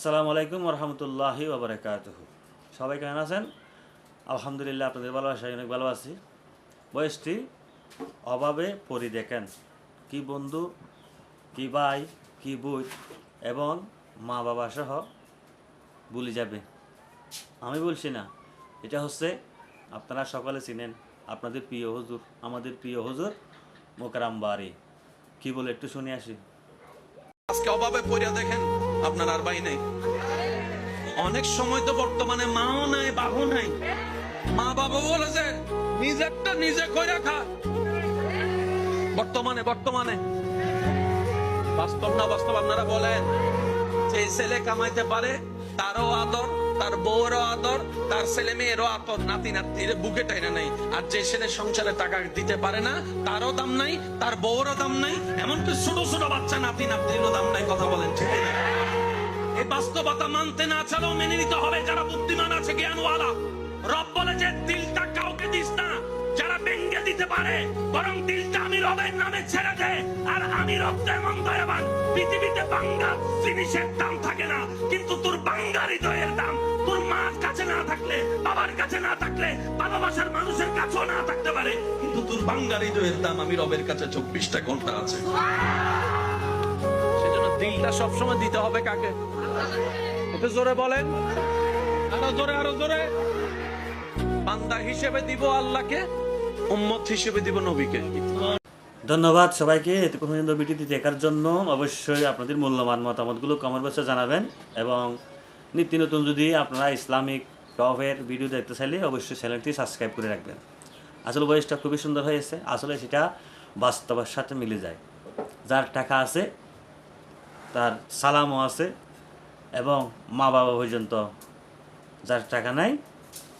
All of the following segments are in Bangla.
আসসালামু আলাইকুম রহমতুল্লাহি ওবরাকাতুহু। সবাই কেমন আছেন? আলহামদুলিল্লাহ, আপনাদের ভালোবাসায় অনেক ভালো আছি। বয়সটি অভাবে পড়ি দেখেন, কি বন্ধু, কি ভাই, কি বই এবং মা বাবা সহ ভুলে যাবে। আমি বলছি না, এটা হচ্ছে আপনারা সকলে চিনেন আপনাদের প্রিয় হুজুর, আমাদের প্রিয় হুজুর মোকাররম বারী। কি বলে একটু শুনে আসি। আজকে অভাবে পড়িয়া দেখেন আপনার আর ভাই নেই। অনেক সময় তো বর্তমানে মাও নাই, বাবু নাই। মা বাবা বলেছে নিজেরটা নিজে করে খা। বর্তমানে বাস্তব না বাস্তব আপনারা বলেন, যে ছেলে কামাইতে পারে তারও আদর, তার বউরও আদর, তার ছেলে মেয়েরও আদর, নাতি নাতির বুকে টাইনা নাই। আর যে ছেলে সংসারে টাকা দিতে পারে না তারও দাম নাই, তার বউরও দাম নাই, এমনকি ছোট ছোট বাচ্চা নাতি নাতিরও দাম নাই। কথা বলেন ঠিক না? এই বাস্তবতা মানতে না চালেও মেনে নিতে হবে যারা বুদ্ধিমান আছে, জ্ঞানওয়ালা। রব বলে যে দিলটা কাউকে দিস না যারা ভেঙে দিতে পারে, বরং দিলটা আমি রবের নামে ছেড়ে দে। আর আমি রব এমন দয়াবান, পৃথিবীতে বাঙ্গা জিনিসের দাম থাকে না, কিন্তু তোর বাঙ্গা হৃদয়ের দাম তোর মার কাছে না থাকলে, বাবার কাছে না থাকলে, ভালোবাসার মানুষের কাছেও না থাকতে পারে, কিন্তু তোর বাঙ্গা হৃদয়ের দাম আমি রবের কাছে 24টা ঘন্টা আছে। সেজন্য দিলটা সবসময় দিতে হবে কাকে? একটু জোরে বলেন, আরো জোরে। বান্দা হিসেবে দিব আল্লাহকে, উম্মত হিসেবে দিব নবীকে। ধন্যবাদ সবাইকে এতক্ষণ পর্যন্ত ভিডিওটি দেখার জন্য। অবশ্যই আপনাদের মূল্যবান মতামতগুলো কমেন্ট বক্সে জানাবেন, এবং নিত্য নতুন যদি আপনারা ইসলামিক টপের ভিডিও দেখতে চাইলে অবশ্যই চ্যানেলটি সাবস্ক্রাইব করে রাখবেন। আসলে বয়সটা খুবই সুন্দর হয়েছে, আসলে সেটা বাস্তবের সাথে মিলে যায়। যার টাকা আছে তার সালামও আছে, এবং মা বাবা পর্যন্ত যার টাকা নাই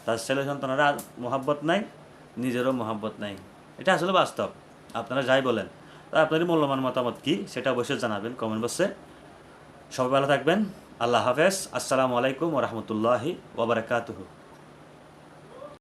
তার ছেলে সন্তানেরা মহাব্বত নাই, নিজেরও মহাব্বত নাই। এটা আসলে বাস্তব। আপনারা যাই বলেন, তা আপনাদের মূল্যবান মতামত কী সেটা অবশ্যই জানাবেন কমেন্ট বক্সে। সবাই ভালো থাকবেন। আল্লাহ হাফেজ। আসসালামু আলাইকুম ওয়া রাহমাতুল্লাহি ওয়া বারাকাতুহু।